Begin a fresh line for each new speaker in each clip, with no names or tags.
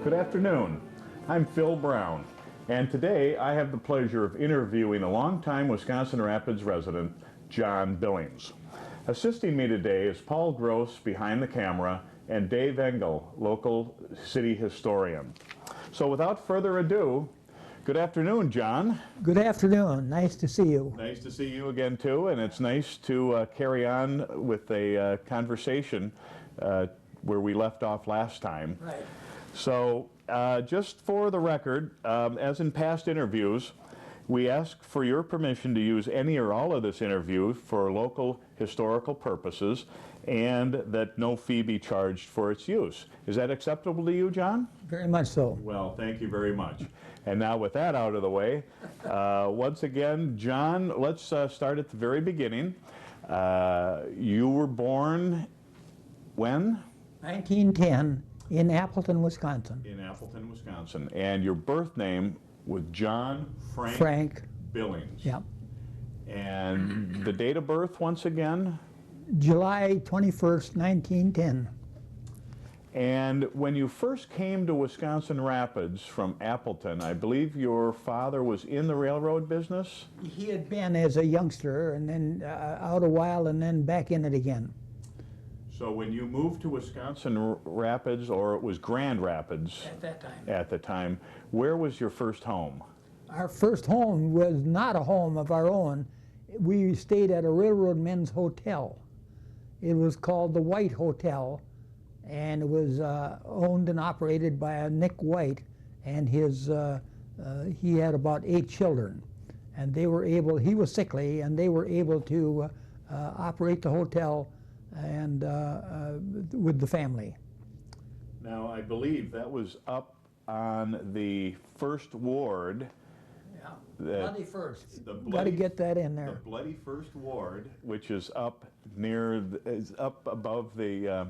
Good afternoon. I'm Phil Brown, and today I have the pleasure of interviewing a longtime Wisconsin Rapids resident, John Billings. Assisting me today is Paul Gross behind the camera and Dave Engel, local city historian. So without further ado, good afternoon, John.
Good afternoon. Nice to see you.
Nice to see you again, too, and it's nice to carry on with a conversation where we left off last time.
Right.
So, just for the record, as in past interviews, we ask for your permission to use any or all of this interview for local historical purposes, and that no fee be charged for its use. Is that acceptable to you, John?
Very much so.
Well, thank you very much. And now with that out of the way, once again, John, let's start at the very beginning. You were born when?
1910 in Appleton, Wisconsin.
In Appleton, Wisconsin. And your birth name was John
Frank
Billings.
Yep.
And the date of birth, once again?
July 21st, 1910.
And when you first came to Wisconsin Rapids from Appleton, I believe your father was in the railroad business?
He had been as a youngster and then out a while and then back in it again.
So when you moved to Wisconsin Rapids, or it was Grand Rapids
At
the time, where was your first home?
Our first home was not a home of our own. We stayed at a railroad men's hotel. It was called the White Hotel, and it was owned and operated by a Nick White, and he had about 8 children. And they were able, he was sickly, and they were able to operate the hotel and with the family.
Now, I believe that was up on the First Ward.
Yeah, Bloody First.
Got
to get that in there.
The Bloody First Ward, which is up near, is up above the...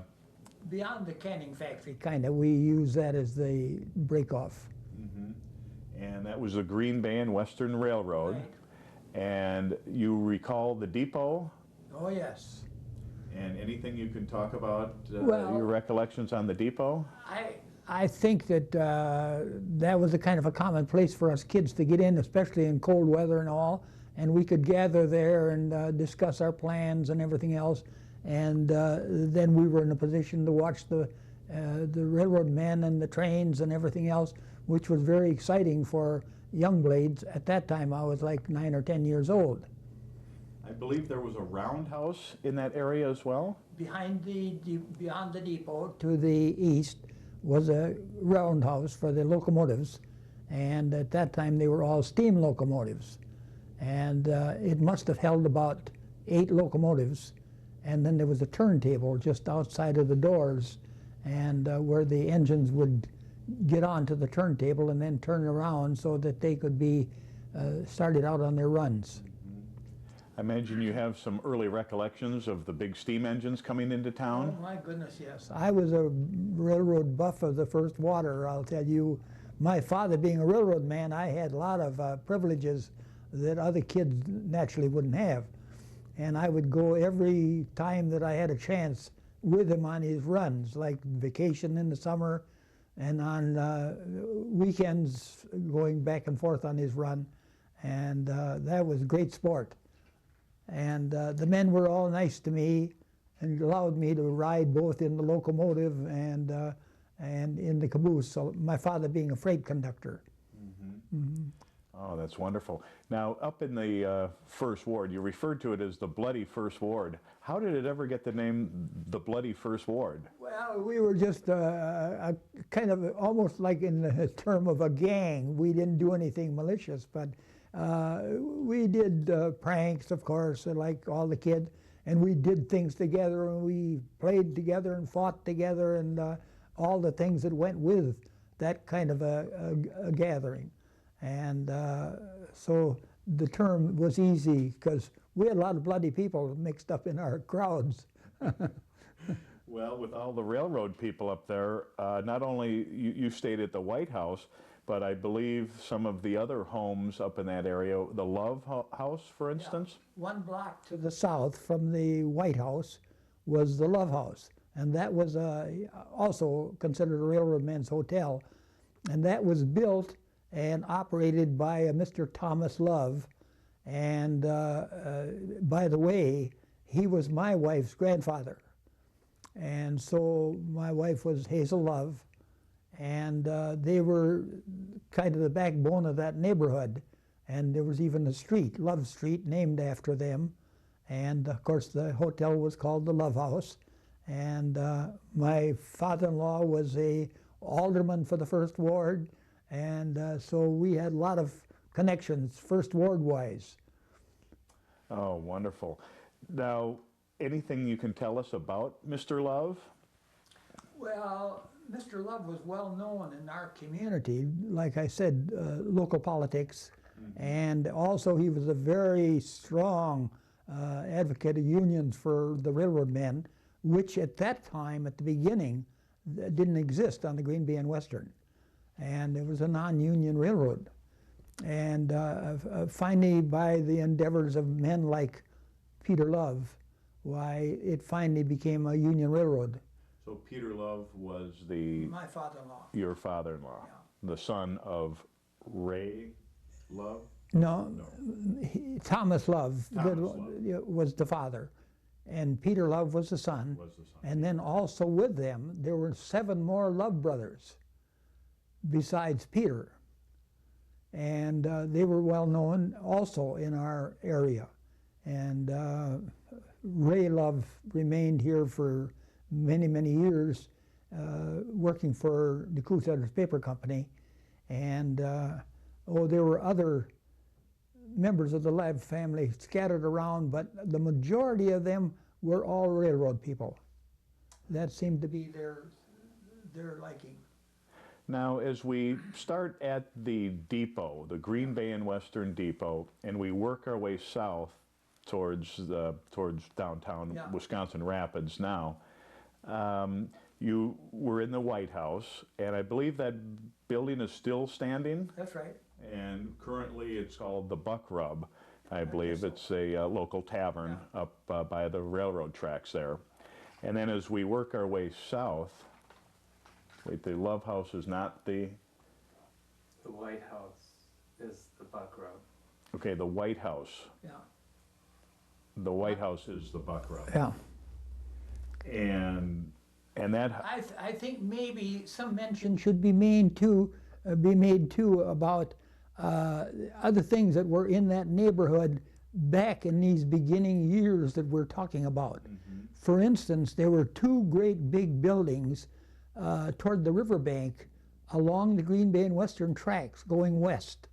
Beyond the canning factory, kind of. We use that as the break-off.
Mm-hmm. And that was the Green Bay and Western Railroad.
Right.
And you recall the depot?
Oh, yes.
And anything you can talk about,
well,
your recollections on the depot?
I think that that was a kind of a common place for us kids to get in, especially in cold weather and all. And we could gather there and discuss our plans and everything else. And then we were in a position to watch the railroad men and the trains and everything else, which was very exciting for young blades. At that time, I was like 9 or 10 years old.
I believe there was a roundhouse in that area as well?
Beyond the depot to the east was a roundhouse for the locomotives, and at that time they were all steam locomotives. And it must have held about 8 locomotives, and then there was a turntable just outside of the doors, and where the engines would get onto the turntable and then turn around so that they could be started out on their runs.
I imagine you have some early recollections of the big steam engines coming into town?
Oh, my goodness, yes. I was a railroad buff of the first water, I'll tell you. My father being a railroad man, I had a lot of privileges that other kids naturally wouldn't have. And I would go every time that I had a chance with him on his runs, like vacation in the summer and on weekends going back and forth on his run. And that was great sport. And the men were all nice to me and allowed me to ride both in the locomotive and in the caboose, so my father being a freight conductor.
Mm-hmm. Mm-hmm. Oh, that's wonderful. Now, up in the First Ward, you referred to it as the Bloody First Ward. How did it ever get the name the Bloody First Ward? Well,
we were just a kind of almost like in the term of a gang. We didn't do anything malicious, but we did pranks, of course, like all the kids, and we did things together, and we played together and fought together, and all the things that went with that kind of a gathering. And so the term was easy because we had a lot of bloody people mixed up in our crowds.
Well, with all the railroad people up there, not only you stayed at the White House, but I believe some of the other homes up in that area, the Love House, for instance?
Yeah. 1 block to the south from the White House was the Love House, and that was also considered a railroad men's hotel. And that was built and operated by a Mr. Thomas Love. And by the way, he was my wife's grandfather. And so my wife was Hazel Love, and they were kind of the backbone of that neighborhood. And there was even a street, Love Street, named after them. And of course the hotel was called the Love House. And my father-in-law was a alderman for the First Ward, and so we had a lot of connections, First Ward-wise.
Oh, wonderful. Now, anything you can tell us about Mr. Love?
Well, Mr. Love was well known in our community, like I said, local politics, and also he was a very strong advocate of unions for the railroad men, which at that time, at the beginning, didn't exist on the Green Bay and Western. And it was a non-union railroad. And finally, by the endeavors of men like Peter Love, why it finally became a union railroad.
So Peter Love was
My father-in-law.
your father-in-law,
Yeah.
the son of Ray Love?
No, Thomas Love,
Thomas Love.
was the father. And Peter Love was the son. And then also with them, there were 7 more Love brothers besides Peter. And they were well known also in our area. And Ray Love remained here for many, many years, working for the Coos Paper Company. And there were other members of the Love family scattered around, but the majority of them were all railroad people. That seemed to be their liking.
Now, as we start at the depot, the Green Bay and Western Depot, and we work our way south towards downtown
Yeah.
Wisconsin Rapids now, you were in the White House, and I believe that building is still standing?
That's right.
And currently it's called the Buck Rub, I believe. It's a local tavern up by the railroad tracks there. And then as we work our way south, wait, the Love House is not the...
The White House is the Buck Rub.
Okay, the White House.
Yeah.
The White House is the Buck Rub.
Yeah.
And that...
I think maybe some mention should be made too about other things that were in that neighborhood back in these beginning years that we're talking about. For instance, there were 2 great big buildings toward the riverbank along the Green Bay and Western tracks going west.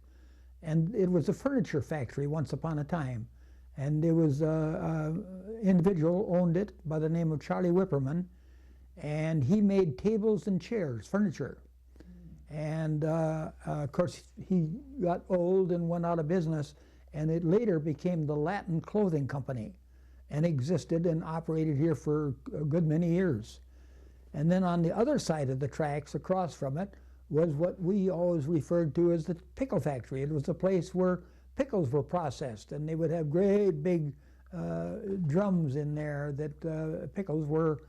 And it was a furniture factory once upon a time. And there was an individual owned it by the name of Charlie Whipperman, and he made tables and chairs, furniture. And of course, he got old and went out of business, and it later became the Latin Clothing Company and existed and operated here for a good many years. And then on the other side of the tracks across from it was what we always referred to as the pickle factory. It was a place where pickles were processed, and they would have great big drums in there that pickles were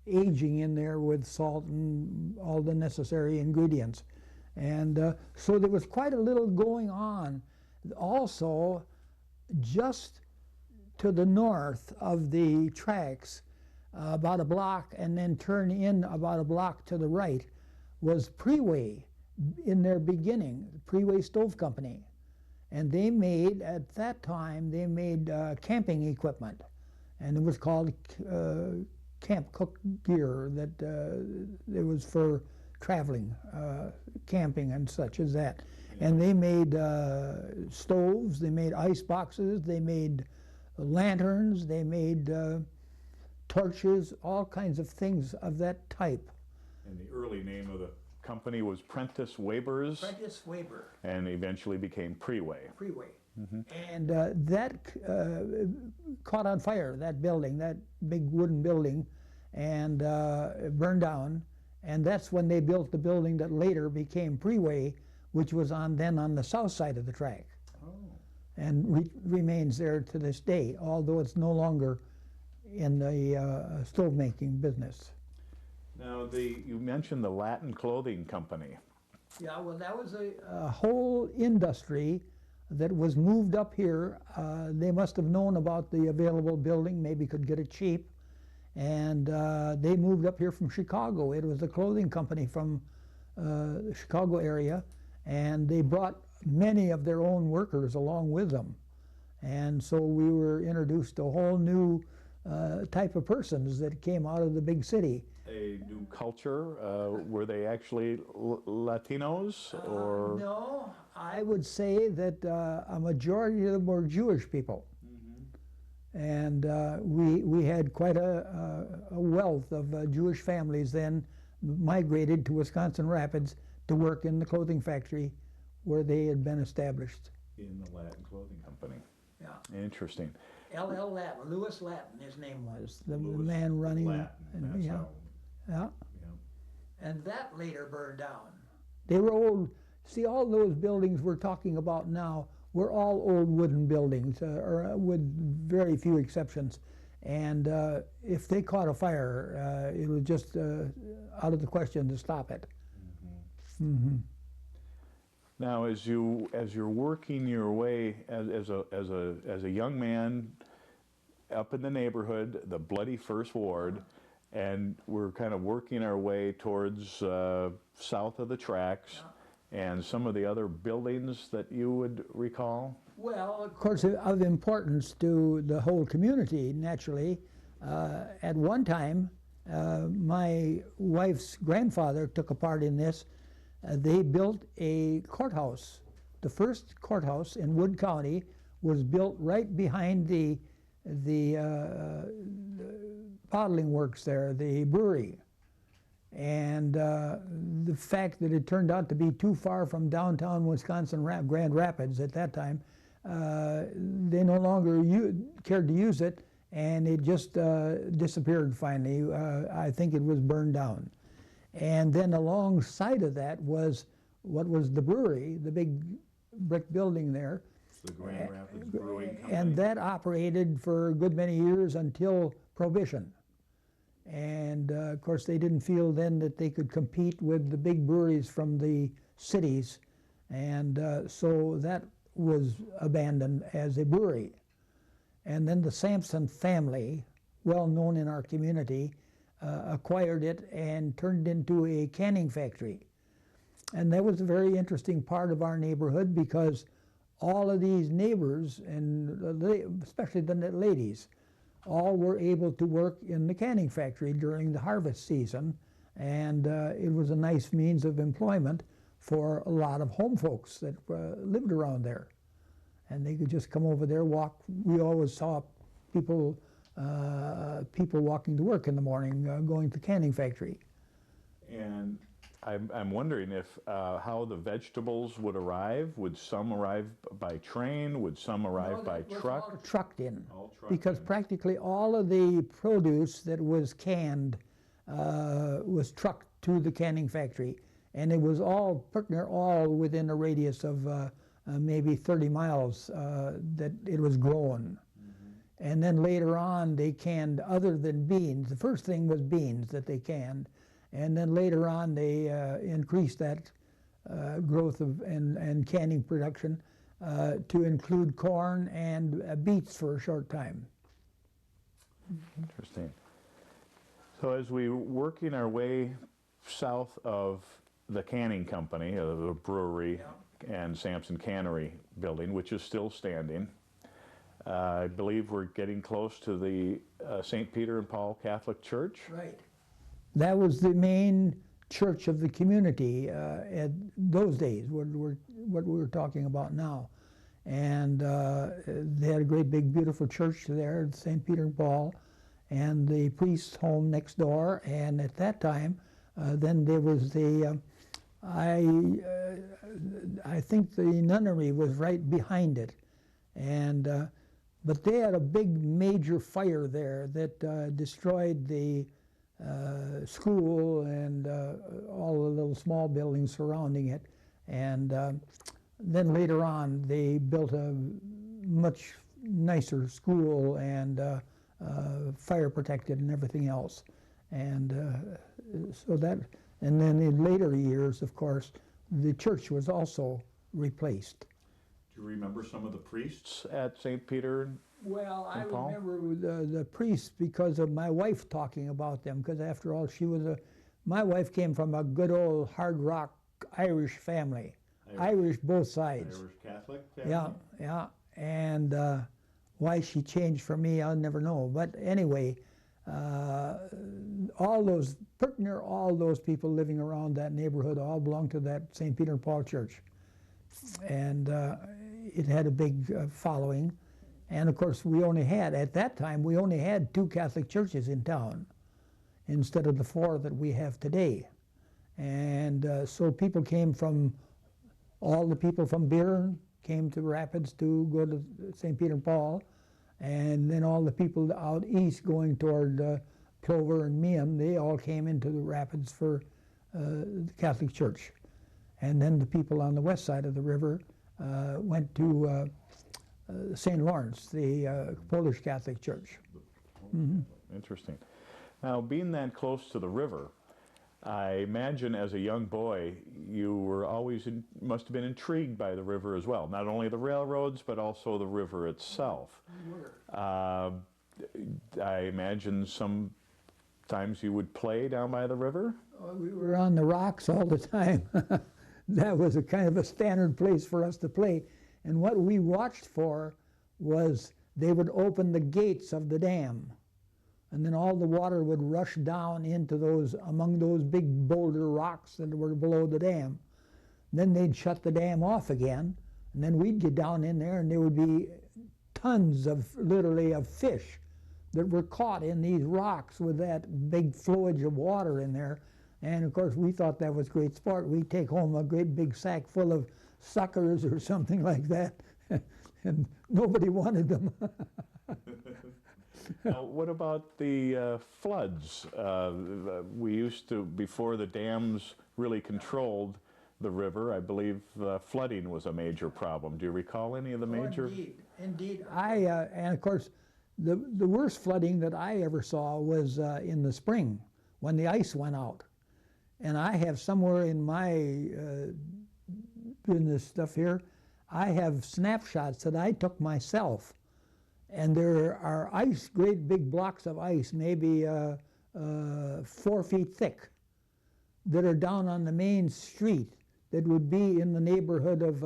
aging in there with salt and all the necessary ingredients. And so there was quite a little going on. Also, just to the north of the tracks, about a block, and then turn in about a block to the right, was Preway in their beginning, Preway Stove Company. And they made, at that time, they made camping equipment. And it was called camp cook gear, that it was for traveling, camping and such as that. And they made stoves, they made ice boxes, they made lanterns, they made torches, all kinds of things of that type.
And the early name of the company was Prentice Webers.
Prentice Weber.
And eventually became Preway.
Preway. And that caught on fire, that building, that big wooden building, and it burned down. And that's when they built the building that later became Preway, which was then on the south side of the track.
Oh.
And remains there to this day, although it's no longer in the stove making business.
Now, you mentioned the Latin Clothing Company.
Yeah, well, that was a whole industry that was moved up here. They must have known about the available building, maybe could get it cheap, and they moved up here from Chicago. It was a clothing company from the Chicago area, and they brought many of their own workers along with them. And so we were introduced to a whole new type of persons that came out of the big city.
A new culture? Were they actually Latinos or?
No, I would say that a majority of them were Jewish people. And we had quite a wealth of Jewish families then migrated to Wisconsin Rapids to work in the clothing factory where they had been established.
In the Latin Clothing Company.
Yeah.
Interesting.
L.L. Latin, Lewis Latin, his name was, the
Lewis
man running.
Latin, that's
yeah,
how,
yeah.
yeah.
And that later burned down. They were old. See, all those buildings we're talking about now were all old wooden buildings, or with very few exceptions. And if they caught a fire, it was just out of the question to stop it.
Now, as you're working your way as a young man up in the neighborhood, the bloody First Ward, and we're kind of working our way towards south of the tracks, and some of the other buildings that you would recall?
Well, of course, of importance to the whole community, naturally. At one time, my wife's grandfather took a part in this. They built a courthouse. The first courthouse in Wood County was built right behind the bottling works there, the brewery. And the fact that it turned out to be too far from downtown Wisconsin Grand Rapids at that time, they no longer cared to use it, and it just disappeared finally. I think it was burned down. And then alongside of that was what was the brewery, the big brick building there.
The Grand Rapids Brewing Company.
And that operated for a good many years until Prohibition. And of course, they didn't feel then that they could compete with the big breweries from the cities. And so that was abandoned as a brewery. And then the Sampson family, well known in our community, acquired it and turned it into a canning factory. And that was a very interesting part of our neighborhood because all of these neighbors, and especially the ladies, all were able to work in the canning factory during the harvest season, and it was a nice means of employment for a lot of home folks that lived around there. And they could just come over there, walk. We always saw people walking to work in the morning, going to the canning factory.
And I'm wondering if how the vegetables would arrive. Would some arrive by train? Would some arrive by truck?
All trucked in.
All trucked
Because
in.
practically all of the produce that was canned was trucked to the canning factory. And it was all within a radius of maybe 30 miles that it was grown. And then later on, they canned other than beans. The first thing was beans that they canned. And then later on, they increased that growth of and canning production to include corn and beets for a short time.
Interesting. So as we working our way south of the canning company, the brewery, and Sampson Cannery building, which is still standing, I believe we're getting close to the St. Peter and Paul Catholic Church.
Right. That was the main church of the community at those days, what we're talking about now. And they had a great big beautiful church there, St. Peter and Paul, and the priest's home next door. And at that time, then there was the, I think the nunnery was right behind it. And but they had a big major fire there that destroyed the school and all the little small buildings surrounding it. And then later on, they built a much nicer school and fire protected and everything else. And so that, and then in later years, of course, the church was also replaced.
Do you remember some of the priests at St. Peter?
Well, I
St. Paul?
remember the priests because of my wife talking about them, because after all, my wife came from a good old hard rock Irish family. Irish both sides.
Irish Catholic family?
Yeah, yeah. And why she changed for me, I'll never know. But anyway, pretty near all those people living around that neighborhood all belonged to that St. Peter and Paul Church. And it had a big following. And of course, at that time, we only had 2 Catholic churches in town instead of the 4 that we have today. And so people came from, all the people from Billings came to Rapids to go to St. Peter and Paul. And then all the people out east going toward Plover and Meehan, they all came into the Rapids for the Catholic Church. And then the people on the west side of the river went to St. Lawrence, the Polish Catholic Church. Mm-hmm.
Interesting. Now, being that close to the river, I imagine as a young boy, you were must have been intrigued by the river as well. Not only the railroads, but also the river itself. I imagine sometimes you would play down by the river?
Oh, we were on the rocks all the time. That was a kind of a standard place for us to play. And what we watched for was they would open the gates of the dam. And then all the water would rush down among those big boulder rocks that were below the dam. Then they'd shut the dam off again, and then we'd get down in there, and there would be tons literally of fish that were caught in these rocks with that big flowage of water in there. And of course, we thought that was great sport. We'd take home a great big sack full of suckers or something like that, and nobody wanted them.
Now, what about the floods? We used to, before the dams really controlled the river, I believe flooding was a major problem. Do you recall any of the major?
Indeed. And of course, the worst flooding that I ever saw was in the spring when the ice went out. And I have somewhere in my business stuff here, I have snapshots that I took myself. And there are great big blocks of ice, maybe 4 feet thick, that are down on the main street that would be in the neighborhood of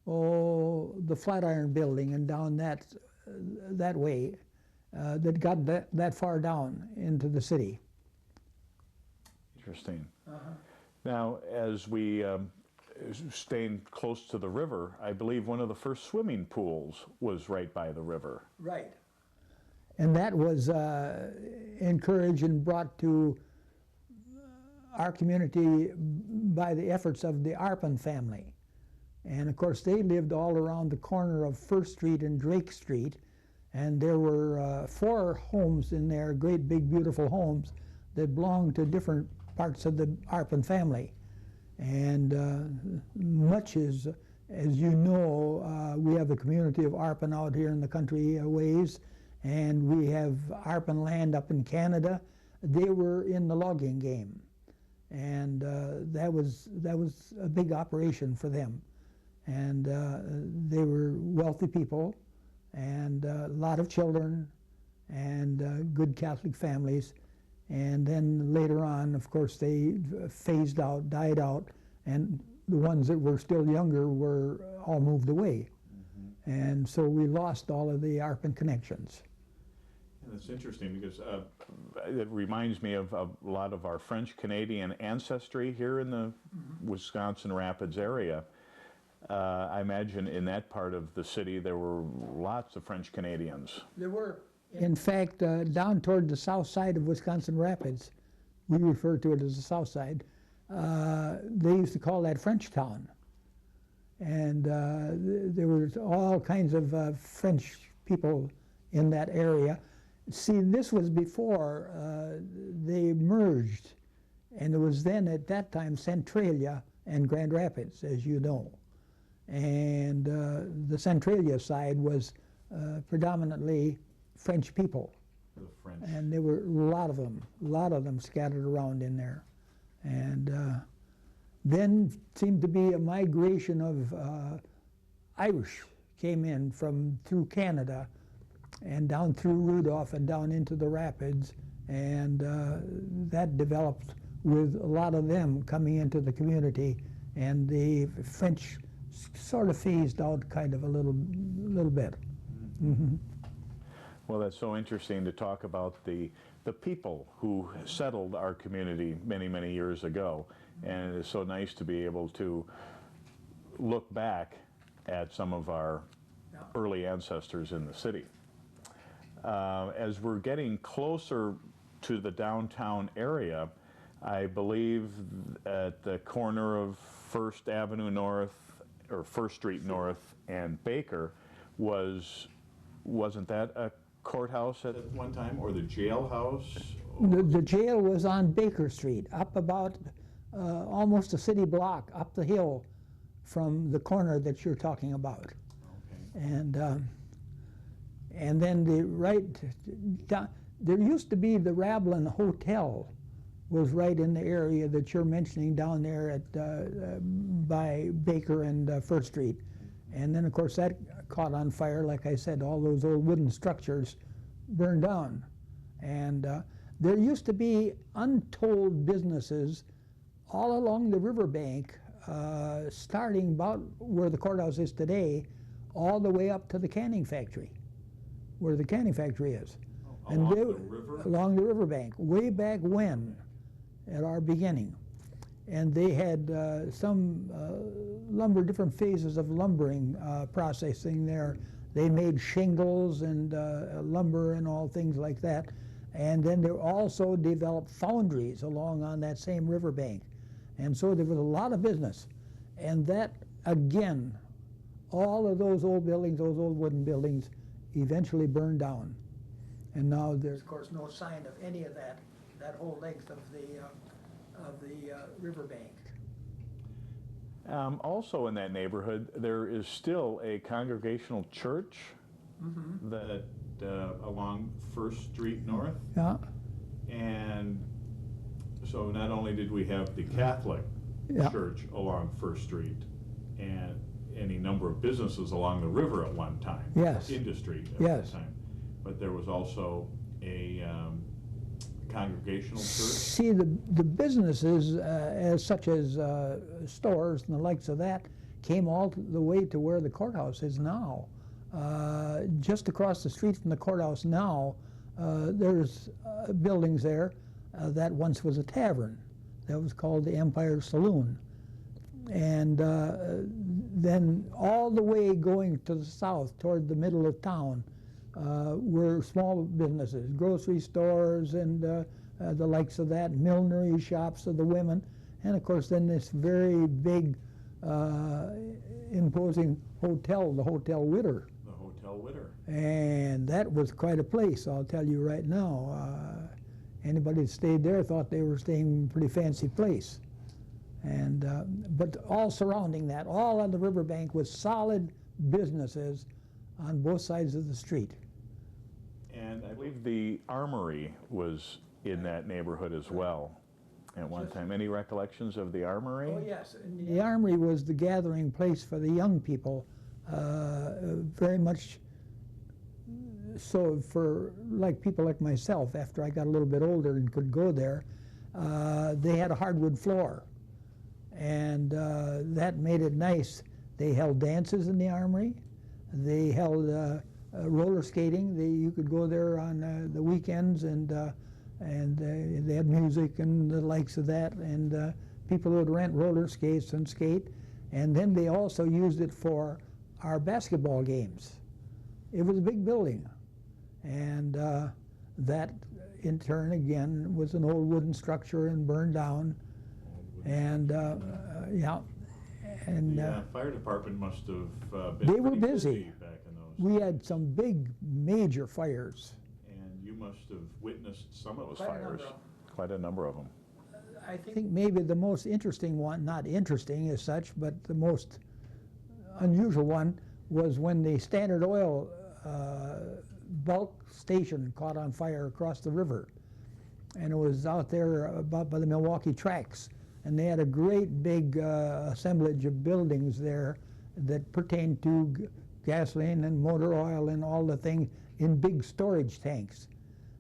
the Flatiron Building and down that way, that got that far down into the city.
Interesting. Now, as we staying close to the river, I believe one of the first swimming pools was right by the river.
Right. And that was encouraged and brought to our community by the efforts of the Arpin family. And of course, they lived all around the corner of First Street and Drake Street. And there were 4 homes in there, great big beautiful homes that belonged to different parts of the Arpin family. And much as you know, we have the community of Arpin out here in the country a ways, and we have Arpin land up in Canada. They were in the logging game, and that was a big operation for them. And they were wealthy people, and a lot of children, and good Catholic families. And then later on, of course, they phased out, died out, and the ones that were still younger were all moved away. Mm-hmm. And so we lost all of the Arpin connections.
And it's interesting because it reminds me of a lot of our French-Canadian ancestry here in the Wisconsin Rapids area. I imagine in that part of the city there were lots of French Canadians.
There were. In fact, down toward the south side of Wisconsin Rapids, we refer to it as the south side, they used to call that Frenchtown. And there were all kinds of French people in that area. See, this was before they merged, and it was then at that time Centralia and Grand Rapids, as you know. And the Centralia side was predominantly French people.
The French.
And there were a lot of them scattered around in there. And Then seemed to be a migration of Irish came in from through Canada and down through Rudolph and down into the Rapids, and that developed with a lot of them coming into the community, and the French sort of phased out kind of a little bit. Mm-hmm.
Well, that's so interesting to talk about the people who settled our community many, many years ago, and it's so nice to be able to look back at some of our early ancestors in the city. As we're getting closer to the downtown area, I believe at the corner of First Avenue North, or First Street North and Baker, wasn't that a courthouse at one time, or the jailhouse?
The jail was on Baker Street, up about almost a city block up the hill from the corner that you're talking about. Okay. And then there used to be the Rablin Hotel, was right in the area that you're mentioning down there at by Baker and First Street. And then of course that caught on fire. Like I said, all those old wooden structures burned down. And there used to be untold businesses all along the riverbank, starting about where the courthouse is today, all the way up to the canning factory, where the canning factory is.
Along the river?
Along the riverbank, way back when, at our beginning. And they had some different phases of lumbering processing there. They made shingles and lumber and all things like that. And then they also developed foundries along on that same riverbank. And so there was a lot of business. And that, again, all of those old buildings, those old wooden buildings, eventually burned down. And now there's, of course, no sign of any of that whole length of the riverbank.
Also in that neighborhood, there is still a Congregational church that along First Street North.
Yeah.
And so not only did we have the Catholic church along First Street and any number of businesses along the river at one time,
yes,
industry at one time, but there was also a Congregational church.
See, the businesses as such as stores and the likes of that came all the way to where the courthouse is now. Just across the street from the courthouse now, there's buildings there that once was a tavern. That was called the Empire Saloon. And then all the way going to the south toward the middle of town were small businesses, grocery stores and the likes of that, millinery shops of the women, and of course then this very big imposing hotel, the Hotel Witter.
The Hotel Witter.
And that was quite a place, I'll tell you right now. Anybody that stayed there thought they were staying in a pretty fancy place. And but all surrounding that, all on the riverbank, was solid businesses on both sides of the street.
And I believe the Armory was in that neighborhood as well at one time. Any recollections of the Armory?
Oh yes, the Armory was the gathering place for the young people, very much so for people like myself. After I got a little bit older and could go there, they had a hardwood floor, and that made it nice. They held dances in the Armory. They held roller skating. You could go there on the weekends, and they had music and the likes of that, and people would rent roller skates and skate. And then they also used it for our basketball games. It was a big building, and that in turn again was an old wooden structure and burned down. And yeah, and
the fire department must have been
they were
busy back in those
We
days.
had some big major fires.
And you must have witnessed some of those
Quite a number
fires.
of them.
Quite a number of them.
I think maybe the most interesting one, not interesting as such, but the most unusual one was when the Standard Oil bulk station caught on fire across the river. And it was out there about by the Milwaukee tracks. and they had a great big assemblage of buildings there that pertained to gasoline and motor oil and all the things in big storage tanks.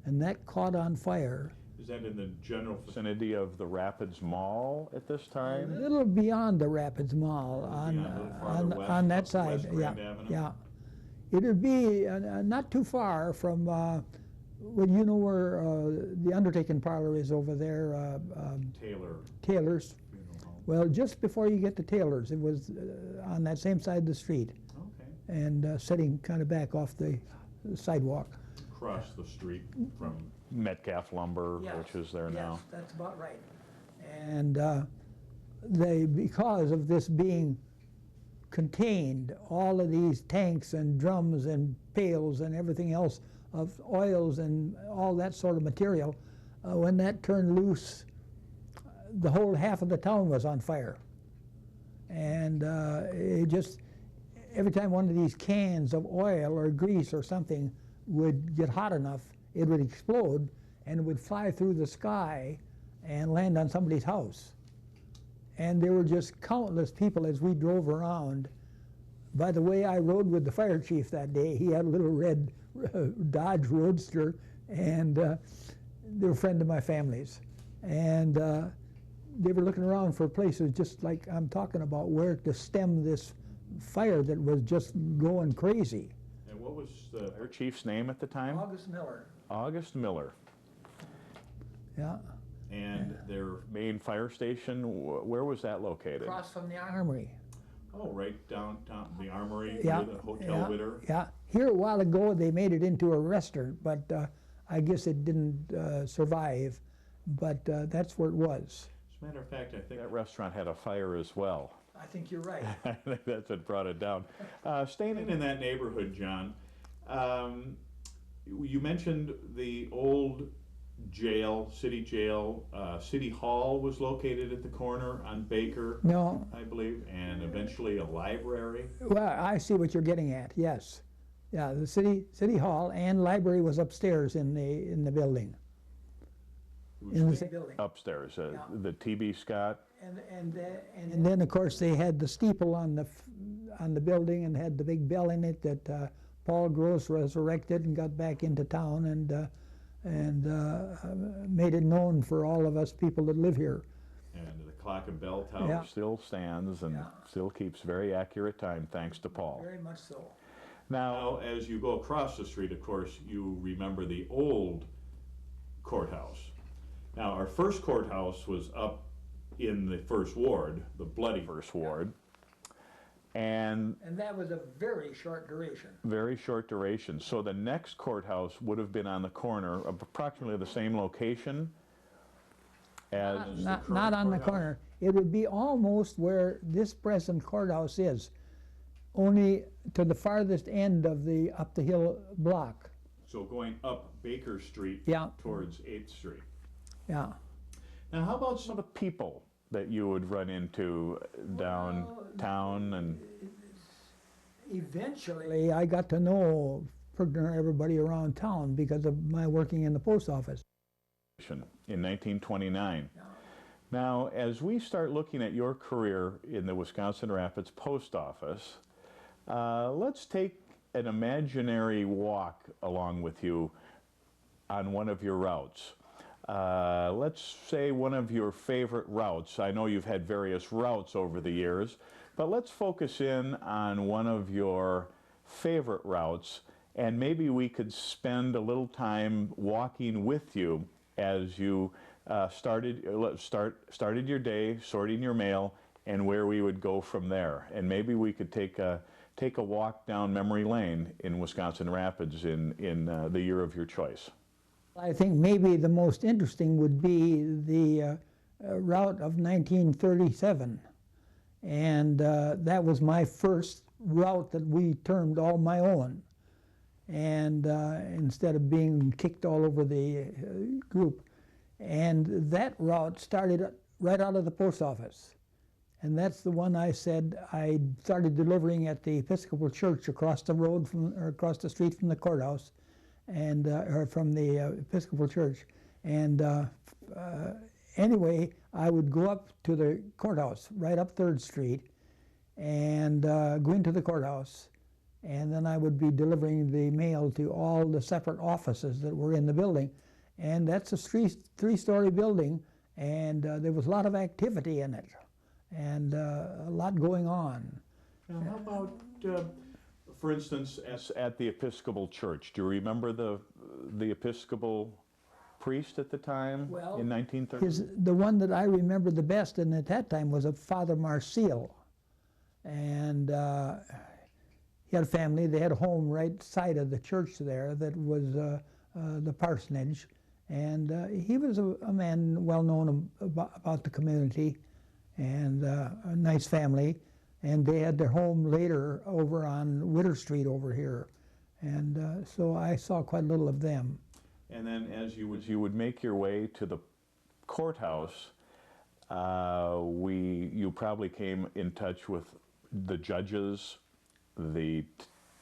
And that caught on fire.
Is that in the general vicinity of the Rapids Mall at this
A
time?
little beyond the Rapids Mall on that side. Yeah, yeah. It would be not too far from, well, you know where the undertaking parlor is over there? Taylor's. Well, just before you get to Taylor's, it was on that same side of the street.
Okay.
And sitting kind of back off the sidewalk.
Across the street from Metcalf Lumber,
Yes,
which is there now.
Yes, that's about right. And because of this being contained, all of these tanks and drums and pails and everything else of oils and all that sort of material, when that turned loose, the whole half of the town was on fire. And it just, every time one of these cans of oil or grease or something would get hot enough, it would explode and it would fly through the sky and land on somebody's house. And there were just countless people as we drove around. By the way, I rode with the fire chief that day. He had a little red Dodge Roadster, and they're a friend of my family's. And they were looking around for places just like I'm talking about, where to stem this fire that was just going crazy.
And what was the fire chief's name at the time?
August Miller.
August Miller.
Yeah.
And their main fire station, where was that located?
Across from the armory.
Oh, right downtown, the Armory,
Yeah,
near the Hotel Witter.
Yeah. Here a while ago they made it into a restaurant, but I guess it didn't survive. But that's where it was.
As a matter of fact, I think that restaurant had a fire as well.
I think you're right.
I think that's what brought it down. Staying in that neighborhood, John, you mentioned the old jail, city jail. City Hall was located at the corner on Baker,
No.
I believe, and eventually a library.
Well, I see what you're getting at. Yes. Yeah, the city hall and library was upstairs in the building. In the same building.
Upstairs,
Yeah.
the T.B. Scott.
And then of course they had the steeple on the building and had the big bell in it that Paul Gross resurrected and got back into town and made it known for all of us people that live here.
And the Clock and Bell Tower
Yeah.
still stands and
Yeah.
still keeps very accurate time, thanks to Paul.
Very much so.
Now, as you go across the street, of course, you remember the old courthouse. Now, our first courthouse was up in the First Ward, the bloody First Ward. And
that was a very short duration.
very short duration. So the next courthouse would have been on the corner of approximately the same location as the
Not
current
on the
courthouse.
corner. It would be almost where this present courthouse is, only to the farthest end of the up the hill block.
So going up Baker Street
Yeah.
towards 8th Street.
Yeah.
Now, how about some of the people that you would run into downtown? And
Eventually, I got to know pretty near everybody around town because of my working in the post office.
in 1929. Now, as we start looking at your career in the Wisconsin Rapids Post Office, let's take an imaginary walk along with you on one of your routes. Let's say one of your favorite routes. I know you've had various routes over the years, but let's focus in on one of your favorite routes, and maybe we could spend a little time walking with you as you started your day, sorting your mail, and where we would go from there. And maybe we could take a walk down memory lane in Wisconsin Rapids in the year of your choice.
I think maybe the most interesting would be the route of 1937. And that was my first route that we termed all my own. And instead of being kicked all over the group. And that route started right out of the post office. And that's the one I said I started delivering at the Episcopal Church across the road or across the street from the courthouse, and or from the Episcopal Church, and anyway, I would go up to the courthouse, right up 3rd Street, and go into the courthouse, and then I would be delivering the mail to all the separate offices that were in the building. And that's a three-story building, and there was a lot of activity in it, and a lot going on.
Now, how about, for instance, as at the Episcopal Church? Do you remember the Episcopal priest at the time in 1930?
The one that I remember the best, and at that time, was a Father Marcial. And he had a family. They had a home right side of the church there that was the parsonage. And he was a man well known about the community, and a nice family. And they had their home later over on Witter Street over here. And so I saw quite a little of them.
And then as you would make your way to the courthouse, you probably came in touch with the judges, the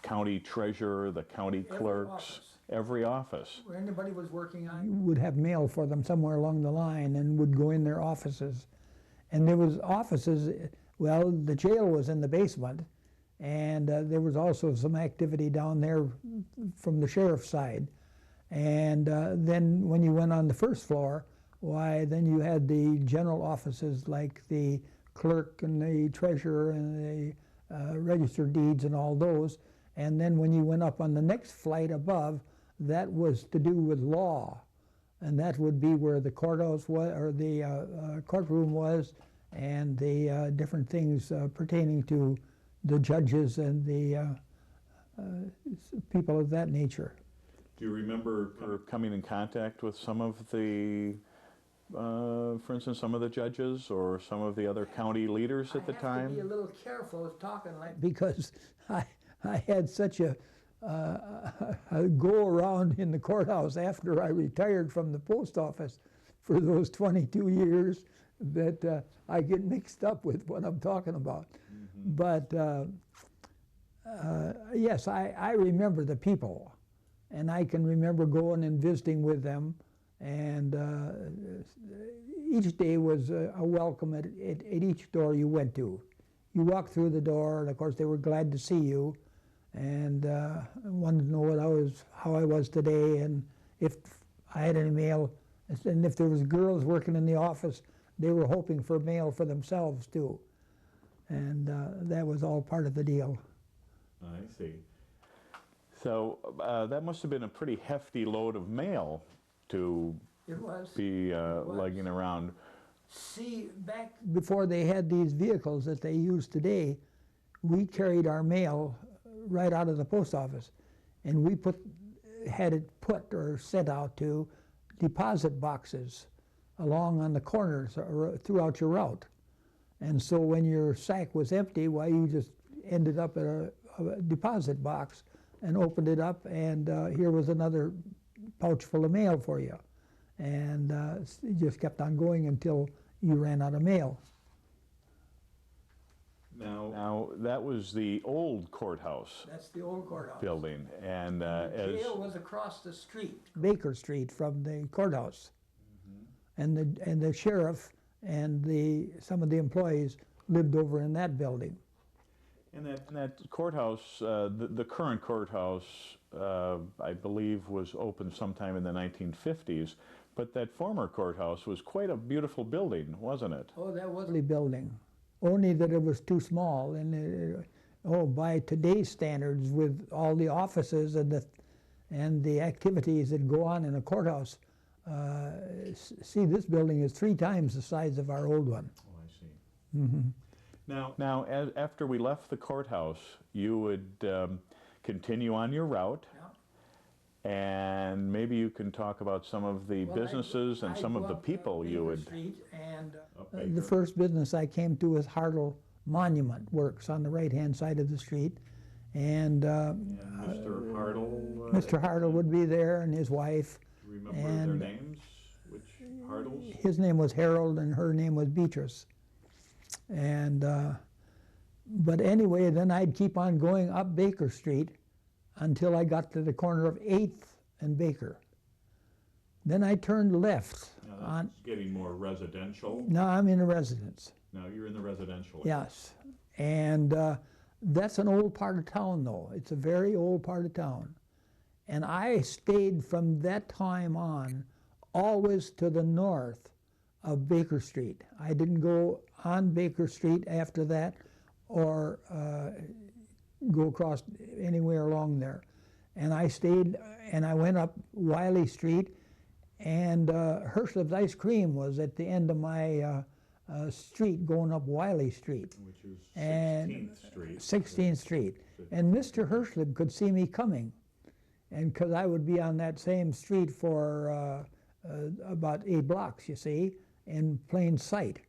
county treasurer, the county clerks, every office.
Where anybody was working on, you would have mail for them somewhere along the line and would go in their offices. And there was offices, well, the jail was in the basement, and there was also some activity down there from the sheriff's side. And then when you went on the 1st floor, why, then you had the general offices like the clerk and the treasurer and the register deeds and all those. And then when you went up on the next flight above, that was to do with law. And that would be where the courthouse was, or the courtroom was, and the different things pertaining to the judges and the people of that nature.
Do you remember coming in contact with some of the, for instance, some of the judges or some of the other county leaders at the time?
I have to be a little careful talking like, because I had such a go around in the courthouse after I retired from the post office for those 22 years that I get mixed up with what I'm talking about. Mm-hmm. But yes, I remember the people. And I can remember going and visiting with them, and each day was a welcome at each door you went to. You walked through the door, and of course they were glad to see you, and wanted to know how I was today, and if I had any mail. And if there was girls working in the office, they were hoping for mail for themselves too. And that was all part of the deal.
I see. So that must have been a pretty hefty load of mail to be lugging around.
See, back before they had these vehicles that they use today, we carried our mail right out of the post office, and we had it put or sent out to deposit boxes along on the corners throughout your route. And so when your sack was empty, why, you just ended up at a deposit box and opened it up, and here was another pouch full of mail for you. And it just kept on going until you ran out of mail.
Now that was the old courthouse.
That's the old courthouse
building, and
the jail was across the street, Baker Street, from the courthouse. Mm-hmm. And the sheriff and some of the employees lived over in that building.
And that courthouse, the current courthouse, I believe, was opened sometime in the 1950s. But that former courthouse was quite a beautiful building, wasn't it?
Oh, that was a lovely building. Only that it was too small. And by today's standards, with all the offices and the activities that go on in a courthouse, see, this building is 3 times the size of our old one.
Oh, I see. Mm-hmm. Now, after we left the courthouse, you would continue on your route, yeah. And maybe you can talk about some of the businesses and some of the people you would.
Street, and the first business I came to was Hartle Monument Works on the right-hand side of the street, and
Mr. Hartle.
Mr. Hartle would be there, and his wife.
Do you remember their names? Which Hartles?
His name was Harold, and her name was Beatrice. And but anyway, then I'd keep on going up Baker Street until I got to the corner of 8th and Baker. Then I turned left.
Now that's getting more residential.
Now I'm in a residence.
Now you're in the residential area.
Yes. And that's an old part of town, though. It's a very old part of town. And I stayed from that time on always to the north of Baker Street. I didn't go on Baker Street after that or go across anywhere along there. And I stayed, and I went up Wiley Street, and Herscleb's Ice Cream was at the end of my street going up Wiley Street.
Which is
And
16th Street.
16th Street. And Mr. Herscleb could see me coming. And because I would be on that same street for about 8 blocks, you see, in plain sight.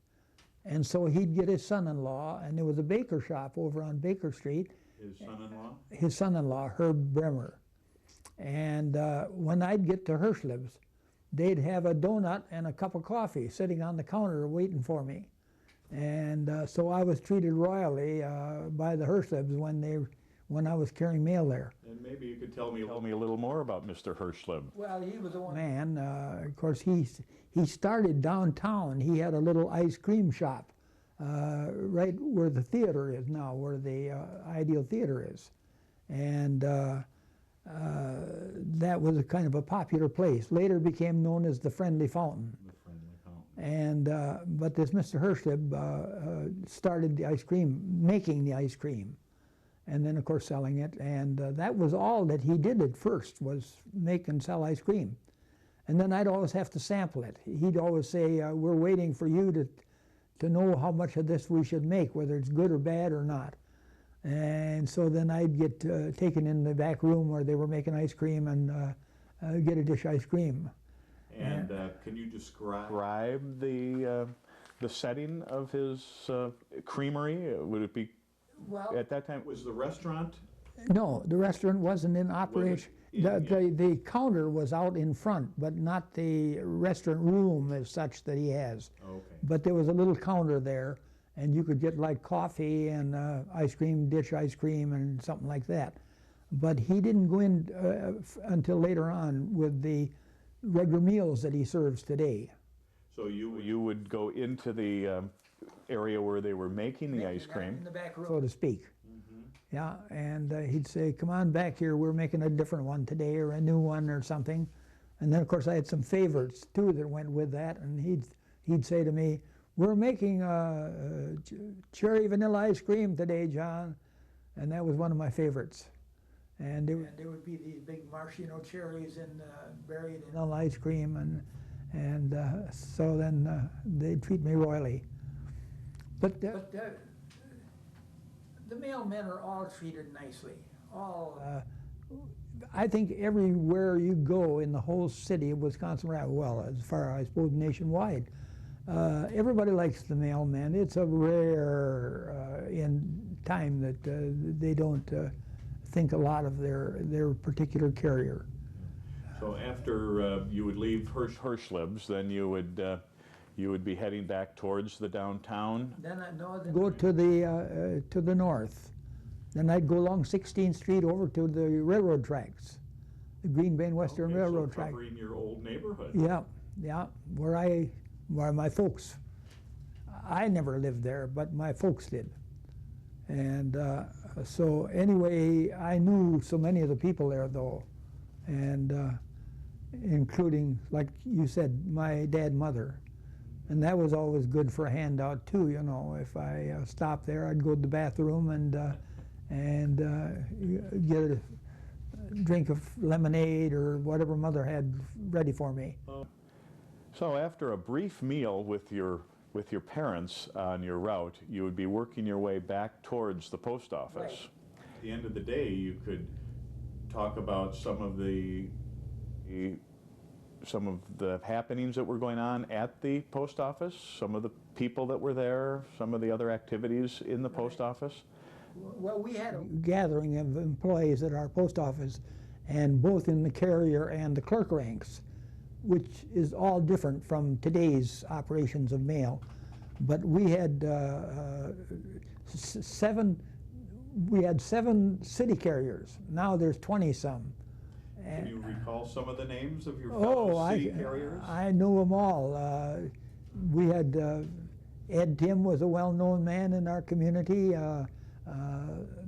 And so he'd get his son-in-law, and there was a baker shop over on Baker Street.
His son-in-law?
His son-in-law, Herb Bremer. And when I'd get to Herscleb's, they'd have a donut and a cup of coffee sitting on the counter waiting for me. And so I was treated royally by the Herscleb's when I was carrying mail there.
And maybe you could tell me a little more about Mr. Herscleb.
Well, he was a man. Of course, he started downtown. He had a little ice cream shop right where the theater is now, where the Ideal Theater is. And that was a kind of a popular place. Later became known as the Friendly Fountain.
The Friendly Fountain.
And but this Mr. Herscleb started the ice cream, making the ice cream, and then of course selling it. And that was all that he did at first, was make and sell ice cream. And then I'd always have to sample it. He'd always say, "We're waiting for you to know how much of this we should make, whether it's good or bad or not." And so then I'd get taken in the back room where they were making ice cream and get a dish ice cream.
And can you describe the setting of his creamery? Would it be,
Well,
at that time, was the restaurant?
no, the restaurant wasn't in operation. The counter was out in front, but not the restaurant room as such that he has.
Okay.
But there was a little counter there, and you could get like coffee and ice cream, dish ice cream, and something like that. But he didn't go in until later on with the regular meals that he serves today.
So you would go into the area where they were making the ice cream.
In the back room, so to speak.
Mm-hmm.
Yeah, and he'd say, "Come on back here, we're making a different one today, or a new one or something." And then of course I had some favorites too that went with that, and he'd say to me, "We're making cherry vanilla ice cream today, John," and that was one of my favorites. And there would be these big maraschino cherries and buried in vanilla ice cream, and so then they'd treat me royally. But the mailmen are all treated nicely. All, I think everywhere you go in the whole city of Wisconsin, well, as far as I suppose nationwide, everybody likes the mailman. It's a rare in time that they don't think a lot of their particular carrier.
So after you would leave Herscleb's, then you would be heading back towards the downtown.
Then I'd go to the north. Then I'd go along 16th Street over to the railroad tracks, the Green Bay and Western Railroad track.
Covering your old neighborhood.
Yeah, where my folks. I never lived there, but my folks did. And so anyway, I knew so many of the people there, though, and including, like you said, my dad and mother. And that was always good for a handout too, you know. If I stopped there, I'd go to the bathroom and get a drink of lemonade or whatever mother had ready for me.
So after a brief meal with your parents on your route, you would be working your way back towards the post office.
Right.
At the end of the day, you could talk about some of the happenings that were going on at the post office, some of the people that were there, some of the other activities in the post office.
Well, we had a gathering of employees at our post office, and both in the carrier and the clerk ranks, which is all different from today's operations of mail. But we had seven city carriers. Now there's 20 some.
Can you recall some of the names of your
Oh,
fellow city carriers?
I knew them all. We had Ed Tim was a well-known man in our community.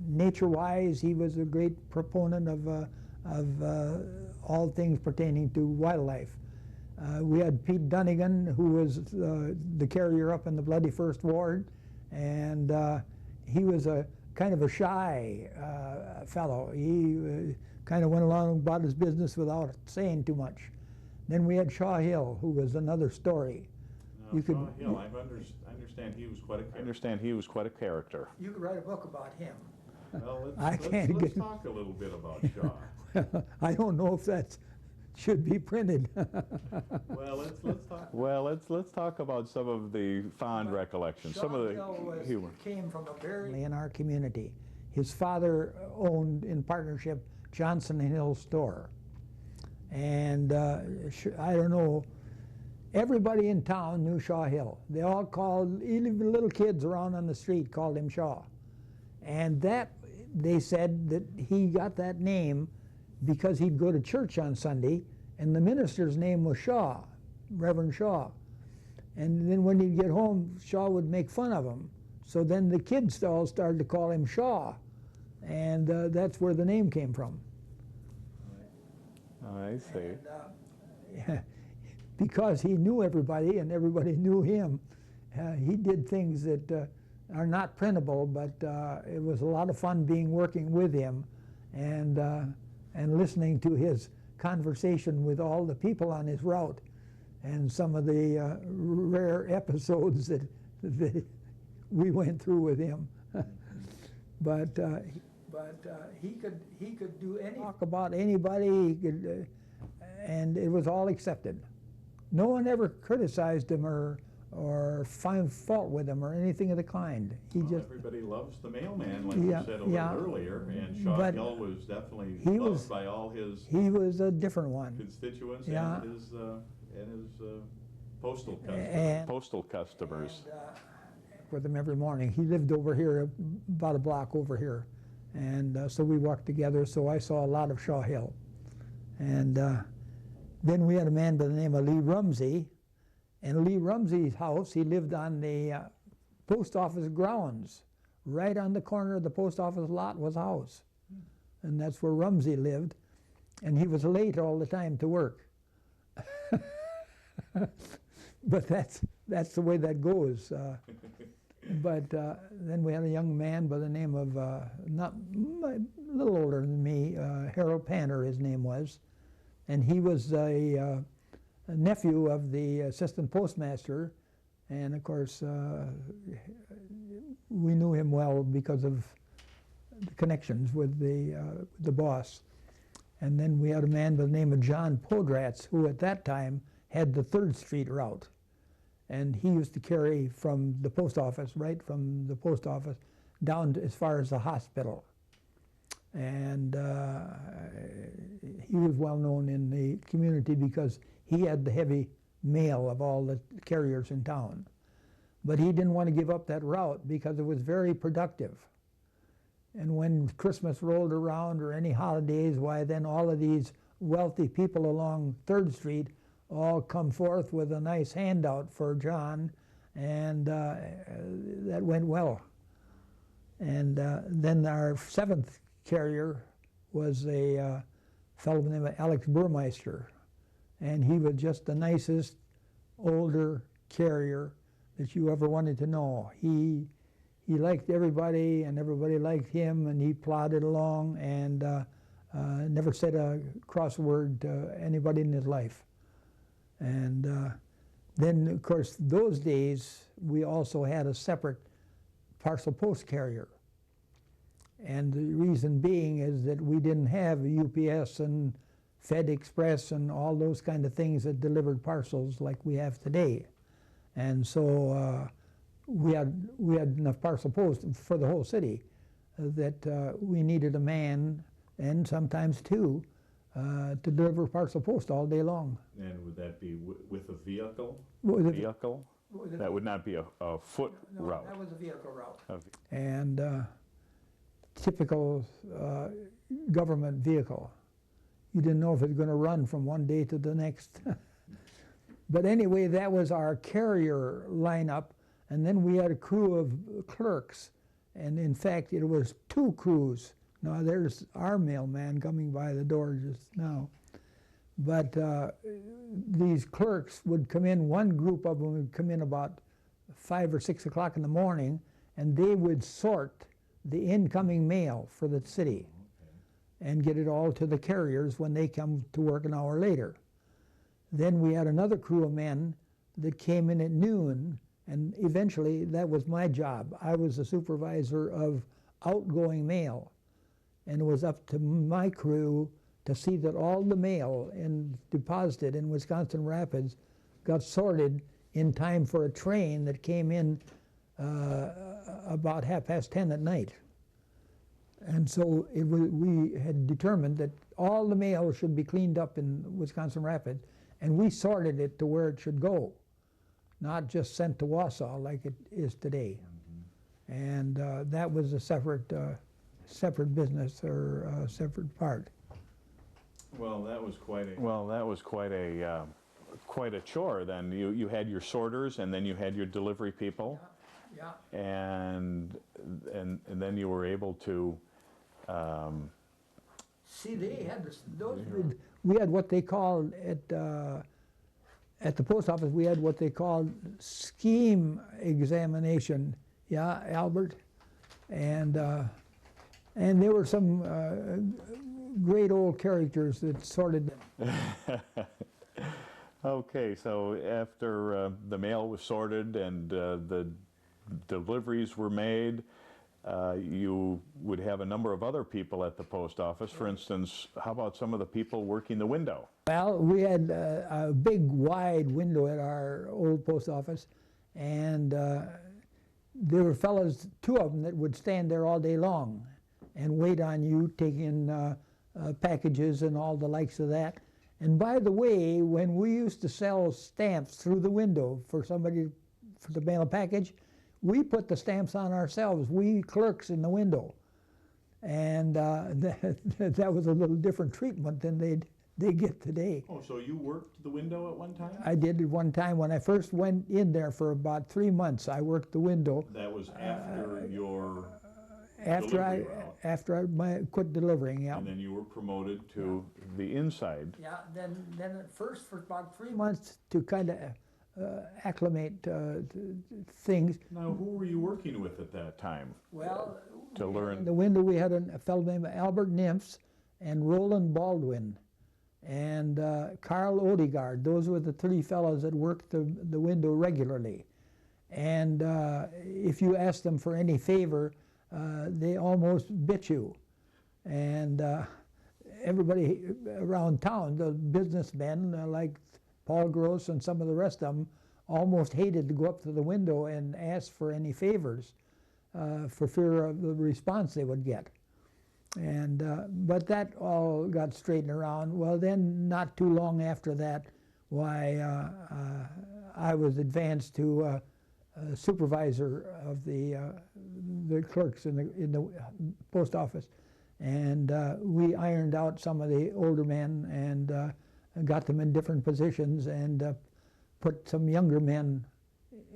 Nature-wise, he was a great proponent of all things pertaining to wildlife. We had Pete Dunnigan, who was the carrier up in the Bloody First Ward, and he was a kind of a shy fellow. He kind of went along about his business without saying too much. Then we had Shaw Hill, who was another story.
No, Shaw Hill, I understand he was quite a. I understand he was quite a character.
You could write a book about him.
Well,
let's
talk a little bit about Shaw.
I don't know if that should be printed.
Well, let's talk about some of the fond recollections, some of the humor.
Came from a very in our community. His father owned in partnership Johnson and Hill store, and I don't know. Everybody in town knew Shaw Hill. They all called, even the little kids around on the street called him Shaw, and that they said that he got that name because he'd go to church on Sunday, and the minister's name was Shaw, Reverend Shaw. And then when he'd get home, Shaw would make fun of him. So then the kids all started to call him Shaw, and that's where the name came from.
Oh, I see.
And, because he knew everybody and everybody knew him, he did things that are not printable, but it was a lot of fun working with him, and listening to his conversation with all the people on his route, and some of the rare episodes that we went through with him. but he could do any talk about anybody, he could, and it was all accepted. No one ever criticized him or find fault with him or anything of the kind.
Everybody loves the mailman, like you said a little earlier, and Shaw Hill was definitely loved by all his.
He was a different one.
Constituents and his postal customers.
With him every morning. He lived over here, about a block over here, and so we walked together. So I saw a lot of Shaw Hill, and then we had a man by the name of Lee Rumsey. And Lee Rumsey's house, he lived on the post office grounds. Right on the corner of the post office lot was a house. And that's where Rumsey lived. And he was late all the time to work. But that's the way that goes. But then we had a young man by the name of, a little older than me, Harold Panner, his name was. And he was a nephew of the assistant postmaster, and of course we knew him well because of the connections with the boss. And then we had a man by the name of John Podratz, who at that time had the 3rd Street route, and he used to carry from the post office, right from the post office, down to as far as the hospital. And he was well known in the community because he had the heavy mail of all the carriers in town. But he didn't want to give up that route because it was very productive. And when Christmas rolled around or any holidays, why then all of these wealthy people along 3rd Street all come forth with a nice handout for John, and that went well. And then our 7th carrier was a fellow named Alex Burmeister, and he was just the nicest older carrier that you ever wanted to know. He liked everybody, and everybody liked him, and he plodded along and never said a cross word to anybody in his life. And then, of course, those days we also had a separate parcel post carrier. And the reason being is that we didn't have UPS and Fed Express and all those kind of things that delivered parcels like we have today. And so we had enough parcel post for the whole city that we needed a man, and sometimes 2, to deliver parcel post all day long.
And would that be with a vehicle?
Vehicle?
That would not be a foot route.
That was a vehicle route. And typical government vehicle. You didn't know if it was going to run from one day to the next. But anyway, that was our carrier lineup, and then we had a crew of clerks, and in fact, it was 2 crews. Now, there's our mailman coming by the door just now. But these clerks would come in, one group of them would come in about 5 or 6 o'clock in the morning, and they would sort the incoming mail for the city and get it all to the carriers when they come to work an hour later. Then we had another crew of men that came in at noon, and eventually that was my job. I was the supervisor of outgoing mail, and it was up to my crew to see that all the mail deposited in Wisconsin Rapids got sorted in time for a train that came in about 10:30 at night. And so we had determined that all the mail should be cleaned up in Wisconsin Rapids, and we sorted it to where it should go, not just sent to Wausau like it is today. And that was a separate business or a separate part.
Well, that was quite a chore. Then you had your sorters, and then you had your delivery people,
Yeah.
and then you were able to.
See, they had those. We had what they called at the post office. We had what they called scheme examination. Yeah, Albert, and there were some great old characters that sorted them.
Okay, so after the mail was sorted and the deliveries were made, you would have a number of other people at the post office. For instance, how about some of the people working the window?
Well, we had a big wide window at our old post office, and there were fellows, 2 of them, that would stand there all day long and wait on you, taking packages and all the likes of that. And by the way, when we used to sell stamps through the window for somebody for the mail package, we put the stamps on ourselves, we clerks in the window. And that was a little different treatment than they get today.
Oh, so you worked the window at one time?
I did it one time when I first went in there for about 3 months. I worked the window.
That was after your
After
delivery route.
after I quit delivering, yeah.
And then you were promoted to the inside.
Yeah, then at first for about 3 months to kind of acclimate things.
Now, who were you working with at that time?
Well,
to learn.
in the window we had a fellow named Albert Nymphs and Roland Baldwin and Carl Odegaard. Those were the 3 fellows that worked the window regularly. And if you asked them for any favor, they almost bit you. And everybody around town, the businessmen like Paul Gross and some of the rest of them, almost hated to go up to the window and ask for any favors for fear of the response they would get. And but that all got straightened around. Well, then not too long after that, why I was advanced to supervisor of the clerks in the post office, and we ironed out some of the older men and got them in different positions and put some younger men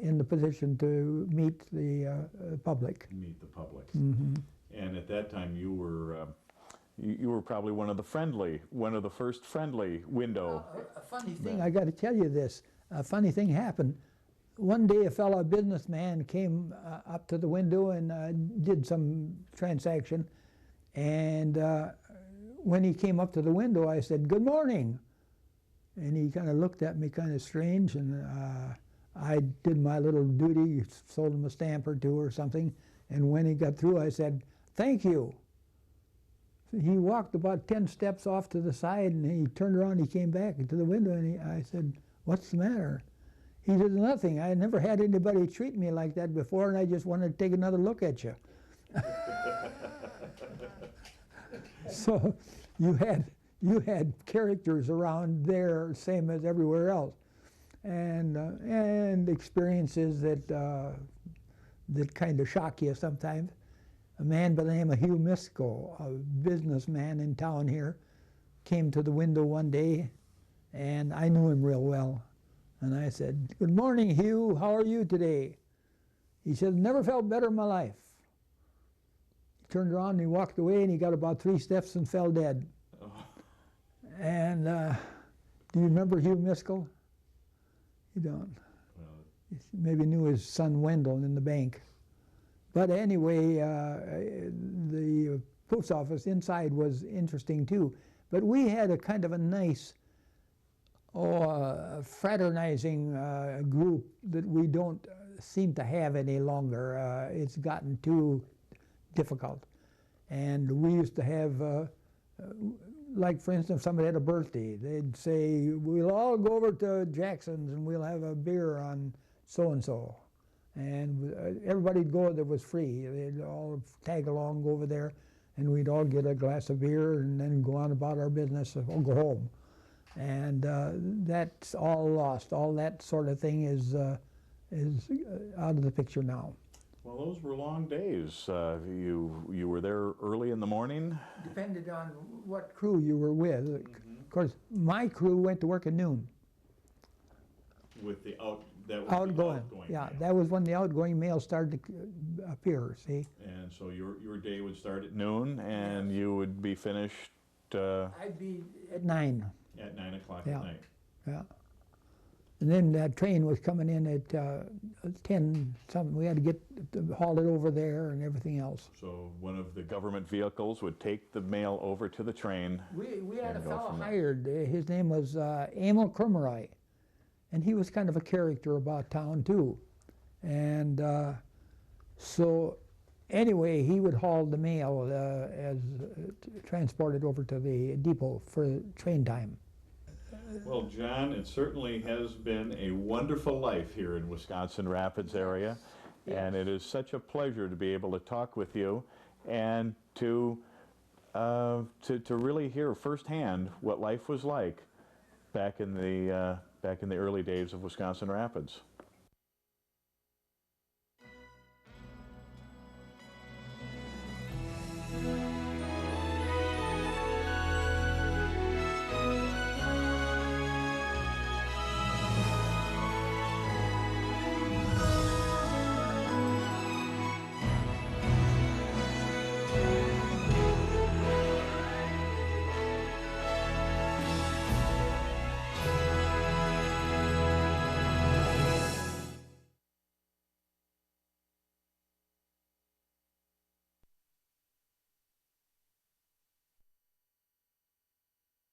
in the position to meet the public.
Meet the public.
Mm-hmm.
And at that time, you were probably one of the first friendly window.
A funny thing, I got to tell you this. A funny thing happened. One day, a fellow businessman came up to the window and did some transaction. And when he came up to the window, I said, "Good morning." And he kind of looked at me kind of strange, and I did my little duty, sold him a stamp or 2 or something. And when he got through, I said, "Thank you." He walked about 10 steps off to the side, and he turned around, he came back to the window, and I said, "What's the matter?" He said, "Nothing. I never had anybody treat me like that before, and I just wanted to take another look at you." So you had characters around there, same as everywhere else, and experiences that kind of shock you sometimes. A man by the name of Hugh Misco, a businessman in town here, came to the window one day, and I knew him real well. And I said, "Good morning, Hugh. How are you today?" He said, "Never felt better in my life." He turned around and he walked away, and he got about 3 steps and fell dead. Oh. And do you remember Hugh Miskell? You don't. Well, you maybe knew his son Wendell in the bank. But anyway, the post office inside was interesting too. But we had a kind of a nice, fraternizing group that we don't seem to have any longer. It's gotten too difficult. And we used to have, like for instance, if somebody had a birthday, they'd say, "We'll all go over to Jackson's and we'll have a beer on so-and-so." And everybody'd go that was free. They'd all tag along, go over there, and we'd all get a glass of beer and then go on about our business or go home. And that's all lost. All that sort of thing is out of the picture now.
Well, those were long days. You were there early in the morning?
Depended on what crew you were with. Mm-hmm. Of course, my crew went to work at noon.
With the
outgoing. Yeah, mail. That was when the outgoing mail started to appear, see?
And so your day would start at noon, and yes, you would be finished?
I'd be at 9.
At 9 o'clock
yeah,
at night.
Yeah. And then that train was coming in at 10 something. We had to haul it over there and everything else.
So one of the government vehicles would take the mail over to the train.
We had a fellow hired. His name was Emil Krummerei. And he was kind of a character about town too. And so anyway, he would haul the mail transported over to the depot for train time.
Well, John, it certainly has been a wonderful life here in Wisconsin Rapids area. Yes. And it is such a pleasure to be able to talk with you and to really hear firsthand what life was like back in the early days of Wisconsin Rapids.